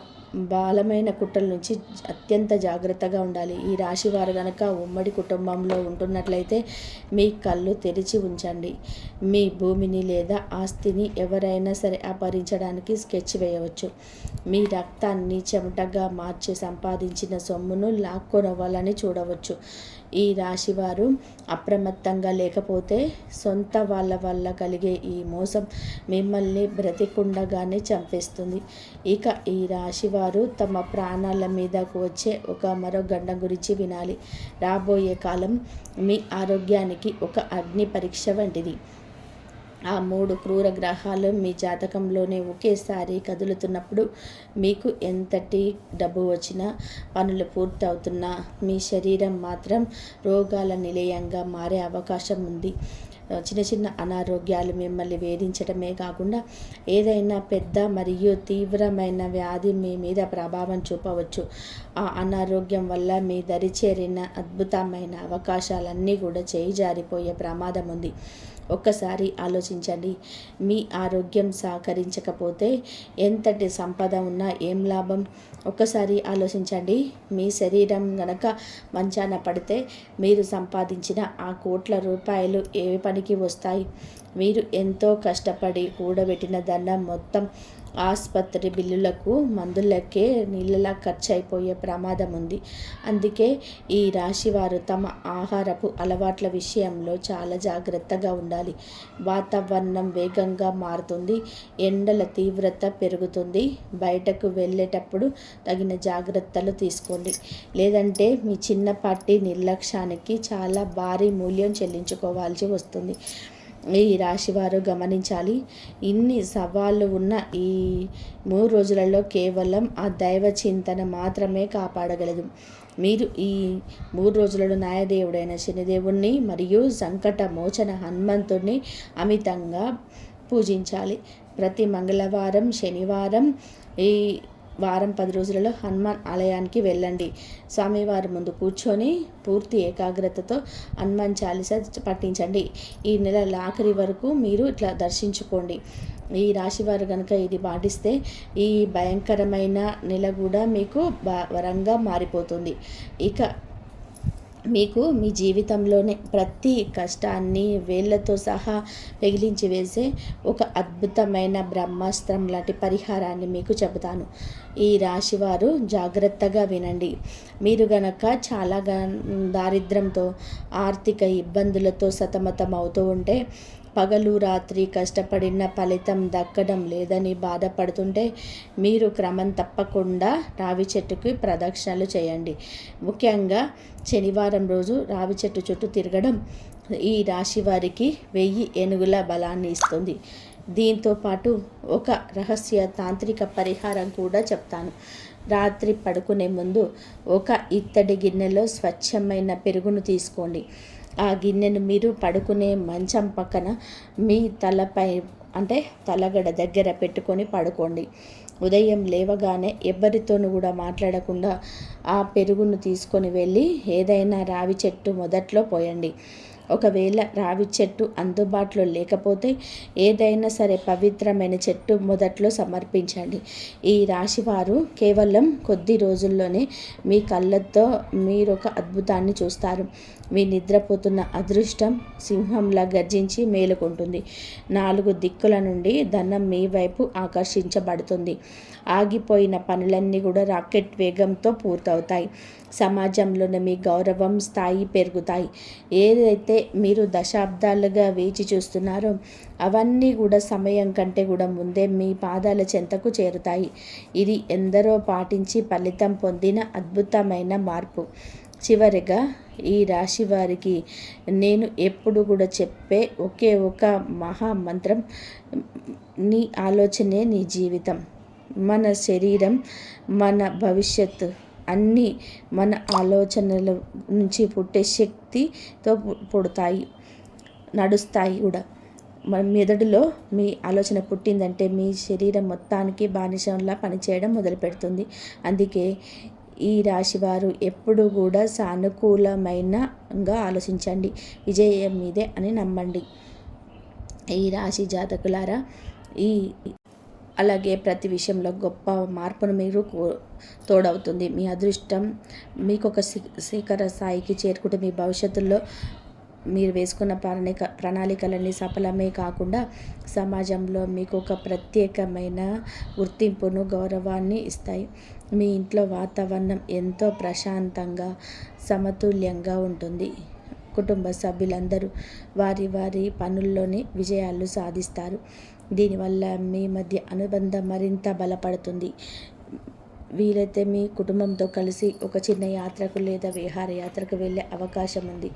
బలమైన కుట్రల నుంచి అత్యంత జాగ్రత్తగా ఉండాలి. ఈ రాశి వారు కనుక ఉమ్మడి కుటుంబంలో ఉంటున్నట్లయితే మీ కళ్ళు తెరిచి ఉంచండి. మీ భూమిని లేదా ఆస్తిని ఎవరైనా సరే అపహరించడానికి స్కెచ్ వేయవచ్చు. మీ రక్తాన్ని చెమటగా మార్చి సంపాదించిన సొమ్మును లాక్కొనవ్వాలని చూడవచ్చు. ఈ రాశివారు అప్రమత్తంగా లేకపోతే సొంత వాళ్ళ వల్ల కలిగే ఈ మోసం మిమ్మల్ని బ్రతికుండగానే చంపేస్తుంది. ఇక ఈ రాశివారు తమ ప్రాణాల మీదకు వచ్చే మరో గండం గురించి వినాలి. రాబోయే కాలం మీ ఆరోగ్యానికి ఒక అగ్ని పరీక్ష వంటిది. ఆ 3 క్రూర గ్రహాలు మీ జాతకంలోనే ఒకేసారి కదులుతున్నప్పుడు మీకు ఎంతటి డబ్బు వచ్చినా, పనులు పూర్తి అవుతున్నా మీ శరీరం మాత్రం రోగాల నిలయంగా మారే అవకాశం ఉంది. చిన్న చిన్న అనారోగ్యాలు మిమ్మల్ని వేధించడమే కాకుండా ఏదైనా పెద్ద మరియు తీవ్రమైన వ్యాధి మీ మీద ప్రభావం చూపవచ్చు. ఆ అనారోగ్యం వల్ల మీ దరి చేరిన అద్భుతమైన అవకాశాలన్నీ కూడా చేయి జారిపోయే ప్రమాదం ఉంది. ఒక్కసారి ఆలోచించండి. మీ ఆరోగ్యం సహకరించకపోతే ఎంతటి సంపద ఉన్నా ఏం లాభం? ఒక్కసారి ఆలోచించండి. మీ శరీరం గనక మంచాన పడితే మీరు సంపాదించిన ఆ కోట్ల రూపాయలు ఏ పనికి వస్తాయి? మీరు ఎంతో కష్టపడి కూడబెట్టిన ధనం మొత్తం ఆసుపత్రి బిల్లులకు, మందులకే నీళ్ళలా ఖర్చు అయిపోయే ప్రమాదం ఉంది. అందుకే ఈ రాశివారు తమ ఆహారపు అలవాట్ల విషయంలో చాలా జాగ్రత్తగా ఉండాలి. వాతావరణం వేగంగా మారుతుంది, ఎండల తీవ్రత పెరుగుతుంది. బయటకు వెళ్ళేటప్పుడు తగిన జాగ్రత్తలు తీసుకోండి. లేదంటే మీ చిన్నపాటి నిర్లక్ష్యానికి చాలా భారీ మూల్యం చెల్లించుకోవాల్సి వస్తుంది. ఈ రాశివారు గమనించాలి. ఇన్ని సవాళ్ళు ఉన్న ఈ 3 రోజులలో కేవలం ఆ దైవ చింతన మాత్రమే కాపాడగలదు. మీరు ఈ 3 రోజులలో న్యాయదేవుడైన శనిదేవుణ్ణి మరియు సంకట మోచన హనుమంతుడిని అమితంగా పూజించాలి. ప్రతి మంగళవారం, శనివారం, ఈ వారం 10 రోజులలో హనుమాన్ ఆలయానికి వెళ్ళండి. స్వామివారి ముందు కూర్చొని పూర్తి ఏకాగ్రతతో హనుమాన్ చాలీసా పఠించండి. ఈ నెల ఆఖరి వరకు మీరు ఇట్లా దర్శించుకోండి. ఈ రాశివారు కనుక ఇది పాటిస్తే ఈ భయంకరమైన నెల కూడా మీకు వరంగా మారిపోతుంది. ఇక మీకు మీ జీవితంలోనే ప్రతి కష్టాన్ని వేళ్ళతో సహా పెగిలించి వేసే ఒక అద్భుతమైన బ్రహ్మాస్త్రం లాంటి పరిహారాన్ని మీకు చెబుతాను. ఈ రాశివారు జాగ్రత్తగా వినండి. మీరు గనక చాలా దారిద్ర్యంతో, ఆర్థిక ఇబ్బందులతో సతమతం అవుతూ ఉంటే, పగలు రాత్రి కష్టపడిన ఫలితం దక్కడం లేదని బాధపడుతుంటే, మీరు క్రమం తప్పకుండా రావి చెట్టుకి ప్రదక్షిణలు చేయండి. ముఖ్యంగా శనివారం రోజు రావి చెట్టు చుట్టూ తిరగడం ఈ రాశి వారికి 1000 ఏనుగుల బలాన్ని ఇస్తుంది. దీంతో పాటు ఒక రహస్య తాంత్రిక పరిహారం కూడా చెప్తాను. రాత్రి పడుకునే ముందు ఒక ఇత్తడి గిన్నెలో స్వచ్ఛమైన పెరుగును తీసుకోండి. ఆ గిన్నెను మీరు పడుకునే మంచం పక్కన మీ తలపై అంటే తలగడ దగ్గర పెట్టుకొని పడుకోండి. ఉదయం లేవగానే ఎవరితోనూ కూడా మాట్లాడకుండా ఆ పెరుగును తీసుకొని వెళ్ళి ఏదైనా రావి చెట్టు మొదట్లో పోయండి. ఒకవేళ రావి చెట్టు అందుబాటులో లేకపోతే ఏదైనా సరే పవిత్రమైన చెట్టు మొదట్లో సమర్పించండి. ఈ రాశివారు కేవలం కొద్ది రోజుల్లోనే మీ కళ్ళతో మీరొక అద్భుతాన్ని చూస్తారు. మీ నిద్రపోతున్న అదృష్టం సింహంలా గర్జించి మేలుకుంటుంది. 4 దిక్కుల నుండి ధనం మీ వైపు ఆకర్షించబడుతుంది. ఆగిపోయిన పనులన్నీ కూడా రాకెట్ వేగంతో పూర్తవుతాయి. సమాజంలోనే మీ గౌరవం స్థాయి పెరుగుతాయి. ఏదైతే మీరు దశాబ్దాలుగా వేచి చూస్తున్నారో అవన్నీ కూడా సమయం కంటే కూడా ముందే మీ పాదాల చెంతకు చేరుతాయి. ఇది ఎందరో పాటించి ఫలితం పొందిన అద్భుతమైన మార్పు. చివరిగా ఈ రాశి వారికి నేను ఎప్పుడు కూడా చెప్పే ఒకే ఒక మహామంత్రం, నీ ఆలోచనే నీ జీవితం. మన శరీరం, మన భవిష్యత్తు అన్నీ మన ఆలోచనల నుంచి పుట్టే శక్తితో పుడతాయి, నడుస్తాయి కూడా. మన మెదడులో మీ ఆలోచన పుట్టిందంటే మీ శరీరం మొత్తానికి బానిసంలా పనిచేయడం మొదలు పెడుతుంది. అందుకే ఈ రాశివారు ఎప్పుడు కూడా సానుకూలమైనగా ఆలోచించండి, విజయం మీదే అని నమ్మండి. ఈ రాశి జాతకులారా, అలాగే ప్రతి విషయంలో గొప్ప మార్పును మీరు తోడవుతుంది. మీ అదృష్టం మీకు ఒక శిఖర స్థాయికి చేరుకుంటే మీ భవిష్యత్తులో మీరు వేసుకున్న ప్రణాళికలన్నీ సఫలమే కాకుండా సమాజంలో మీకు ఒక ప్రత్యేకమైన గుర్తింపును, గౌరవాన్ని ఇస్తాయి. మీ ఇంట్లో వాతావరణం ఎంతో ప్రశాంతంగా, సమతుల్యంగా ఉంటుంది. కుటుంబ సభ్యులందరూ వారి వారి పనుల్లోని విజయాలు సాధిస్తారు. దీనివల్ల మీ మధ్య అనుబంధం మరింత బలపడుతుంది. వీలైతే మీ కుటుంబంతో కలిసి ఒక చిన్న యాత్రకు లేదా విహారయాత్రకు వెళ్ళే అవకాశం ఉంది.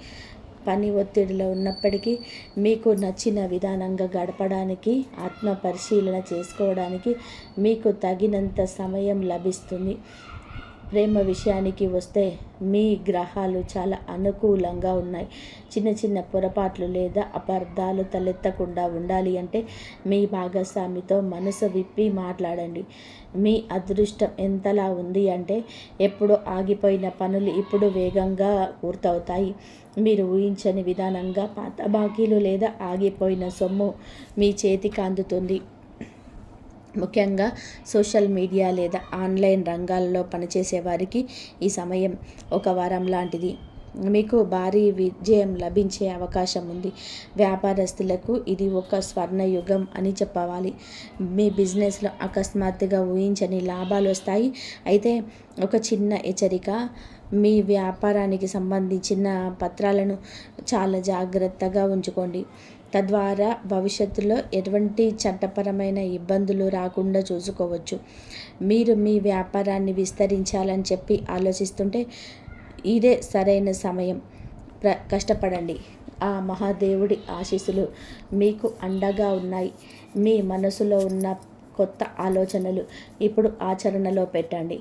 పని ఒత్తిడిలో ఉన్నప్పటికీ మీకు నచ్చిన విధానంగా గడపడానికి, ఆత్మ పరిశీలన చేసుకోవడానికి మీకు తగినంత సమయం లభిస్తుంది. ప్రేమ విషయానికి వస్తే మీ గ్రహాలు చాలా అనుకూలంగా ఉన్నాయి. చిన్న చిన్న పొరపాట్లు లేదా అపార్థాలు తలెత్తకుండా ఉండాలి అంటే మీ భాగస్వామితో మనసు విప్పి మాట్లాడండి. మీ అదృష్టం ఎంతలా ఉంది అంటే ఎప్పుడో ఆగిపోయిన పనులు ఇప్పుడు వేగంగా పూర్తవుతాయి. మీరు ఊహించని విధానంగా పాత బాకీలు లేదా ఆగిపోయిన సొమ్ము మీ చేతికి అందుతుంది. ముఖ్యంగా సోషల్ మీడియా లేదా ఆన్లైన్ రంగాల్లో పనిచేసే వారికి ఈ సమయం ఒక వరం లాంటిది. మీకు భారీ విజయం లభించే అవకాశం ఉంది. వ్యాపారస్తులకు ఇది ఒక స్వర్ణయుగం అని చెప్పవాలి. మీ బిజినెస్లో అకస్మాత్తుగా ఊహించని లాభాలు వస్తాయి. అయితే ఒక చిన్న హెచ్చరిక, మీ వ్యాపారానికి సంబంధించిన పత్రాలను చాలా జాగ్రత్తగా ఉంచుకోండి. తద్వారా భవిష్యత్తులో ఎటువంటి చట్టపరమైన ఇబ్బందులు రాకుండా చూసుకోవచ్చు. మీరు మీ వ్యాపారాన్ని విస్తరించాలని చెప్పి ఆలోచిస్తుంటే ఇదే సరైన సమయం. కష్టపడండి. ఆ మహాదేవుడి ఆశీస్సులు మీకు అండగా ఉన్నాయి. మీ మనసులో ఉన్న కొత్త ఆలోచనలు ఇప్పుడు ఆచరణలో పెట్టండి.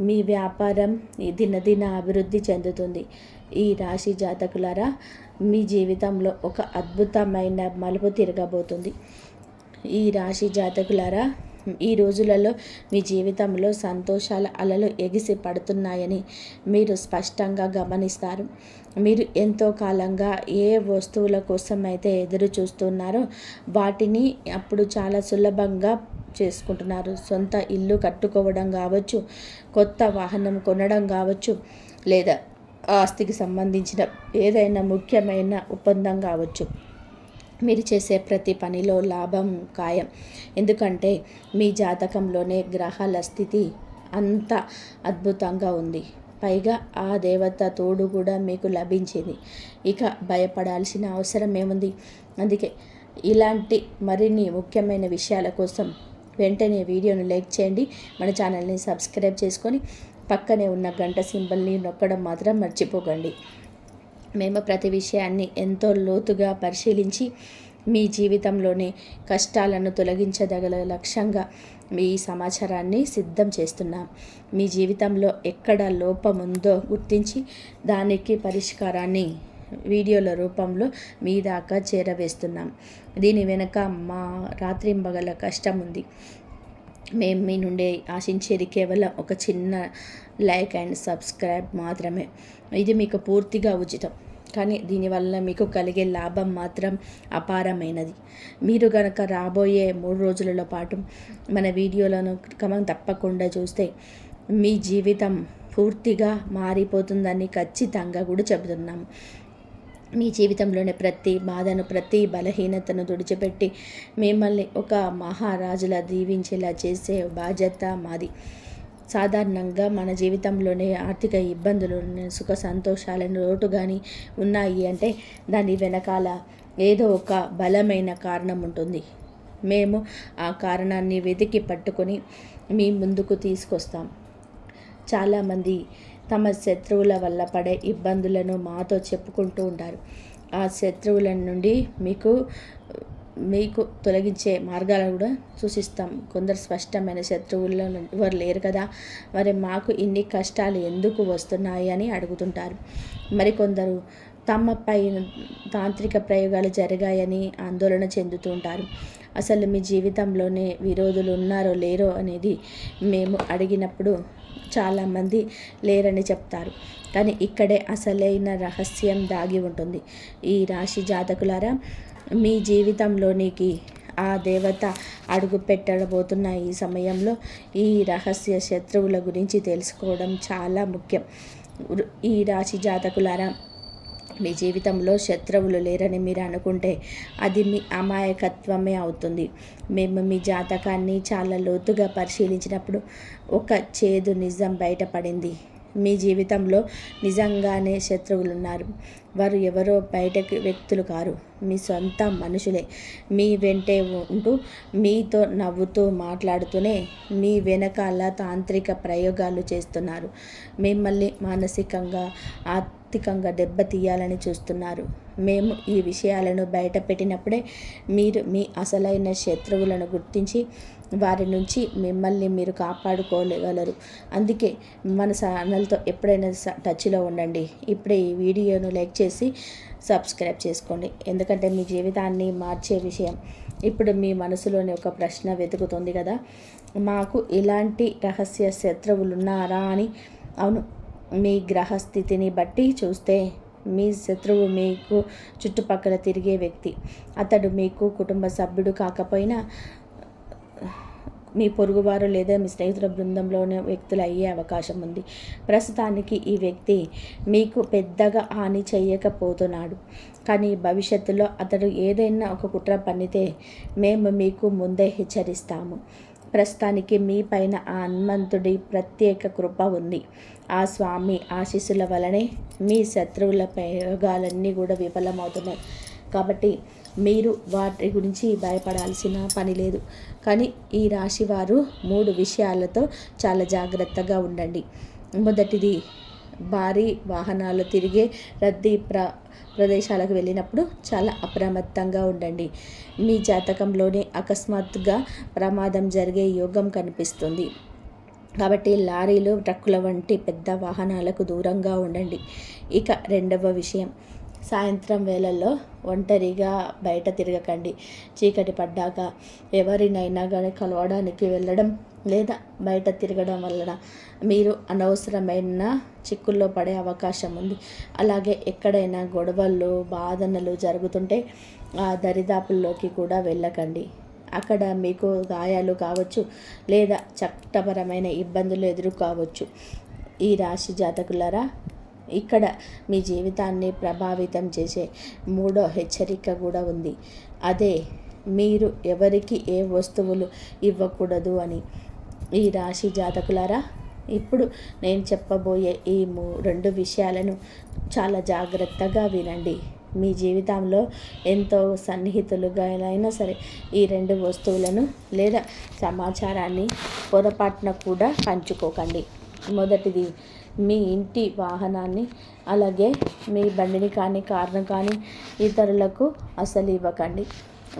మీ వ్యాపారం దినదిన అభివృద్ధి చెందుతుంది. ఈ రాశి జాతకులారా, మీ జీవితంలో ఒక అద్భుతమైన మలుపు తిరగబోతుంది. ఈ రాశి జాతకులారా, ఈ రోజులలో మీ జీవితంలో సంతోషాల అలలు ఎగిసి పడుతున్నాయని మీరు స్పష్టంగా గమనిస్తారు. మీరు ఎంతో కాలంగా ఏ వస్తువుల కోసం అయితే ఎదురు చూస్తున్నారో వాటిని అప్పుడు చాలా సులభంగా చేసుకుంటున్నారు. సొంత ఇల్లు కట్టుకోవడం కావచ్చు, కొత్త వాహనం కొనడం కావచ్చు, లేదా ఆస్తికి సంబంధించిన ఏదైనా ముఖ్యమైన ఒప్పందం కావచ్చు. మీరు చేసే ప్రతి పనిలో లాభం ఖాయం. ఎందుకంటే మీ జాతకంలోనే గ్రహాల స్థితి అంత అద్భుతంగా ఉంది. పైగా ఆ దేవత తోడు కూడా మీకు లభించింది. ఇక భయపడాల్సిన అవసరం ఏముంది? అందుకే ఇలాంటి మరిన్ని ముఖ్యమైన విషయాల కోసం వెంటనే వీడియోను లైక్ చేయండి. మన ఛానల్ని సబ్స్క్రైబ్ చేసుకొని పక్కనే ఉన్న గంట సింబల్ని నొక్కడం మాత్రం మర్చిపోకండి. మేము ప్రతి విషయాన్ని ఎంతో లోతుగా పరిశీలించి మీ జీవితంలోని కష్టాలను తొలగించదగల లక్ష్యంగా మీ సమాచారాన్ని సిద్ధం చేస్తున్నాం. మీ జీవితంలో ఎక్కడ లోపం ఉందో గుర్తించి దానికి పరిష్కారాన్ని వీడియోల రూపంలో మీ దాకా చేరవేస్తున్నాం. దీని వెనుక మా రాత్రింబగల కష్టం ఉంది. మేము మీ నుండి ఆశించేది కేవలం ఒక చిన్న లైక్ అండ్ సబ్స్క్రైబ్ మాత్రమే. ఇది మీకు పూర్తిగా ఉచితం, కానీ దీనివల్ల మీకు కలిగే లాభం మాత్రం అపారమైనది. మీరు గనక రాబోయే 3 రోజుల పాటు మన వీడియోలను క్రమం తప్పకుండా చూస్తే మీ జీవితం పూర్తిగా మారిపోతుందని ఖచ్చితంగా కూడా చెబుతున్నాము. మీ జీవితంలోని ప్రతి బాధను, ప్రతి బలహీనతను తుడిచిపెట్టి మిమ్మల్ని ఒక మహారాజులా దీవించేలా చేసే బాధ్యత మాది. సాధారణంగా మన జీవితంలోనే ఆర్థిక ఇబ్బందులు, సుఖ సంతోషాలను లోటు కానీ ఉన్నాయి అంటే దాని వెనకాల ఏదో ఒక బలమైన కారణం ఉంటుంది. మేము ఆ కారణాన్ని వెతికి పట్టుకొని మీ ముందుకు తీసుకొస్తాం. చాలామంది తమ శత్రువుల వల్ల పడే ఇబ్బందులను మాతో చెప్పుకుంటూ ఉంటారు. ఆ శత్రువుల నుండి మీకు తొలగించే మార్గాలను కూడా సూచిస్తాం. కొందరు స్పష్టమైన శత్రువులు ఎవరు లేరు కదా, మరి మాకు ఇన్ని కష్టాలు ఎందుకు వస్తున్నాయి అని అడుగుతుంటారు. మరికొందరు తమపై తాంత్రిక ప్రయోగాలు జరిగాయని ఆందోళన చెందుతూ ఉంటారు. అసలు మీ జీవితంలోనే విరోధులు ఉన్నారో లేరో అనేది మేము అడిగినప్పుడు చాలామంది లేరని చెప్తారు. కానీ ఇక్కడే అసలైన రహస్యం దాగి ఉంటుంది. ఈ రాశి జాతకులారా, మీ జీవితంలోనికి ఆ దేవత అడుగు పెట్టబోతున్న ఈ సమయంలో ఈ రహస్య శత్రువుల గురించి తెలుసుకోవడం చాలా ముఖ్యం. ఈ రాశి జాతకులారా, మీ జీవితంలో శత్రువులు లేరని మీరు అనుకుంటే అది మీ అమాయకత్వమే అవుతుంది. మేము మీ జాతకాన్ని చాలా లోతుగా పరిశీలించినప్పుడు ఒక చేదు నిజం బయటపడింది. మీ జీవితంలో నిజంగానే శత్రువులు ఉన్నారు. వారు ఎవరో బయటకి వ్యక్తులు కారు, మీ సొంత మనుషులే. మీ వెంటే ఉంటూ మీతో నవ్వుతూ మాట్లాడుతూనే మీ వెనకాల తాంత్రిక ప్రయోగాలు చేస్తున్నారు. మిమ్మల్ని మానసికంగా ఆర్థికంగా దెబ్బతీయాలని చూస్తున్నారు. మేము ఈ విషయాలను బయట పెట్టినప్పుడే మీరు మీ అసలైన శత్రువులను గుర్తించి వారి నుంచి మిమ్మల్ని మీరు కాపాడుకోగలరు. అందుకే మన ఛానల్తో ఎప్పుడైనా టచ్లో ఉండండి. ఇప్పుడే ఈ వీడియోను లైక్ చేసి సబ్స్క్రైబ్ చేసుకోండి. ఎందుకంటే మీ జీవితాన్ని మార్చే విషయం. ఇప్పుడు మీ మనసులోని ఒక ప్రశ్న వెతుకుతుంది కదా, మాకు ఇలాంటి రహస్య శత్రువులు ఉన్నారా అని. అవును, మీ గ్రహస్థితిని బట్టి చూస్తే మీ శత్రువు మీకు చుట్టుపక్కల తిరిగే వ్యక్తి. అతడు మీకు కుటుంబ సభ్యుడు కాకపోయినా మీ పొరుగువారు లేదా మీ స్నేహితుల బృందంలోనే వ్యక్తులు అయ్యే అవకాశం ఉంది. ప్రస్తుతానికి ఈ వ్యక్తి మీకు పెద్దగా హాని చేయకపోతున్నాడు, కానీ భవిష్యత్తులో అతడు ఏదైనా ఒక కుట్ర పన్నితే మేము మీకు ముందే హెచ్చరిస్తాము. ప్రస్తుతానికి మీ పైన ఆ హనుమంతుడి ప్రత్యేక కృప ఉంది. ఆ స్వామి ఆశీస్సుల వలనే మీ శత్రువుల ప్రయోగాలన్నీ కూడా విఫలమవుతున్నాయి. కాబట్టి మీరు వాటి గురించి భయపడాల్సిన పని లేదు. కానీ ఈ రాశి వారు 3 విషయాలతో చాలా జాగ్రత్తగా ఉండండి. మొదటిది, భారీ వాహనాలు తిరిగే రద్దీ ప్రదేశాలకు వెళ్ళినప్పుడు చాలా అప్రమత్తంగా ఉండండి. మీ జాతకంలోనే అకస్మాత్తుగా ప్రమాదం జరిగే యోగం కనిపిస్తుంది. కాబట్టి లారీలు, ట్రక్కుల వంటి పెద్ద వాహనాలకు దూరంగా ఉండండి. ఇక రెండవ విషయం, సాయంత్రం వేళల్లో ఒంటరిగా బయట తిరగకండి. చీకటి పడ్డాక ఎవరినైనా కానీ కలవడానికి వెళ్ళడం లేదా బయట తిరగడం వలన మీరు అనవసరమైన చిక్కుల్లో పడే అవకాశం ఉంది. అలాగే ఎక్కడైనా గొడవలు, వాదనలు జరుగుతుంటే ఆ దరిదాపుల్లోకి కూడా వెళ్ళకండి. అక్కడ మీకు గాయాలు కావచ్చు లేదా చట్టపరమైన ఇబ్బందులు ఎదుర్కోవచ్చు. ఈ రాశి జాతకులారా, ఇక్కడ మీ జీవితాన్ని ప్రభావితం చేసే 3వ హెచ్చరిక కూడా ఉంది. అదే, మీరు ఎవరికి ఏ వస్తువులు ఇవ్వకూడదు అని. ఈ రాశి జాతకులారా, ఇప్పుడు నేను చెప్పబోయే ఈ 2 విషయాలను చాలా జాగ్రత్తగా వినండి. మీ జీవితంలో ఎంతో సన్నిహితులుగా అయినా సరే ఈ 2 వస్తువులను లేదా సమాచారాన్ని పొరపాటున కూడా పంచుకోకండి. మొదటిది, మీ ఇంటి వాహనాన్ని, అలాగే మీ బండిని కానీ కారును కానీ ఇతరులకు అసలు ఇవ్వకండి.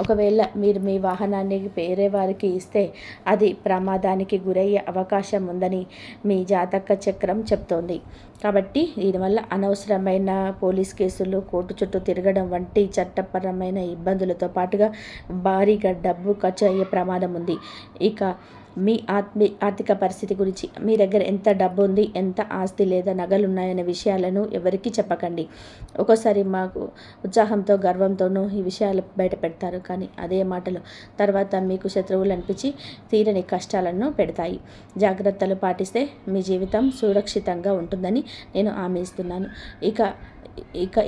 ఒకవేళ మీరు మీ వాహనాన్ని వేరే వారికి ఇస్తే అది ప్రమాదానికి గురయ్యే అవకాశం ఉందని మీ జాతక చక్రం చెప్తోంది. కాబట్టి దీనివల్ల అనవసరమైన పోలీస్ కేసులు, కోర్టు చుట్టూ తిరగడం వంటి చట్టపరమైన ఇబ్బందులతో పాటుగా భారీగా డబ్బు ఖర్చు అయ్యే ప్రమాదం ఉంది. ఇక మీ ఆర్థిక పరిస్థితి గురించి, మీ దగ్గర ఎంత డబ్బు ఉంది, ఎంత ఆస్తి లేదా నగలు ఉన్నాయనే విషయాలను ఎవరికీ చెప్పకండి. ఒక్కోసారి మాకు ఉత్సాహంతో, గర్వంతోనూ ఈ విషయాలు బయట పెడతారు, కానీ అదే మాటలు తర్వాత మీకు శత్రువులు అనిపించి తీరని కష్టాలను పెడతాయి. జాగ్రత్తలు పాటిస్తే మీ జీవితం సురక్షితంగా ఉంటుందని నేను హామీ ఇస్తున్నాను.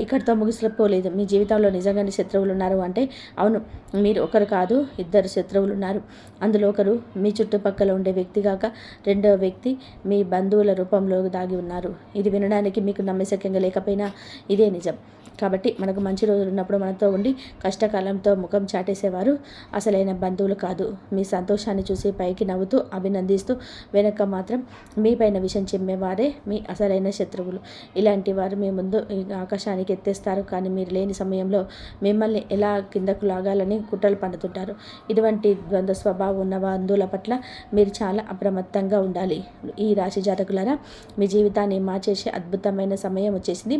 ఇక్కడితో ముగిసిపోలేదు. మీ జీవితంలో నిజంగానే శత్రువులు ఉన్నారు అంటే, అవును, మీరు ఒకరు కాదు, 2 శత్రువులు ఉన్నారు. అందులో ఒకరు మీ చుట్టుపక్కల ఉండే వ్యక్తి కాక రెండవ వ్యక్తి మీ బంధువుల రూపంలో దాగి ఉన్నారు. ఇది వినడానికి మీకు నమ్మశక్యంగా లేకపోయినా ఇదే నిజం. కాబట్టి మనకు మంచి రోజులు ఉన్నప్పుడు మనతో ఉండి కష్టకాలంతో ముఖం చాటేసేవారు అసలైన బంధువులు కాదు. మీ సంతోషాన్ని చూసి పైకి నవ్వుతూ అభినందిస్తూ వెనక మాత్రం మీపైన విషం చిమ్మేవారే మీ అసలైన శత్రువులు. ఇలాంటి వారు మీ ముందు ఆకాశానికి ఎత్తేస్తారు, కానీ మీరు లేని సమయంలో మిమ్మల్ని ఎలా కిందకు లాగాలని కుట్రలు పన్నుతుంటారు. ఇటువంటి ద్వంద్వ స్వభావం ఉన్న బంధువుల పట్ల మీరు చాలా అప్రమత్తంగా ఉండాలి. ఈ రాశి జాతకులారా, మీ జీవితాన్ని మార్చేసే అద్భుతమైన సమయం వచ్చేసింది.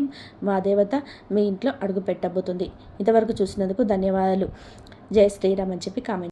మా దేవత మీ ఇంట్లో అడుగు పెట్టబోతుంది. ఇంతవరకు చూసినందుకు ధన్యవాదాలు. జై శ్రీరామ్ అని చెప్పి కామెంట్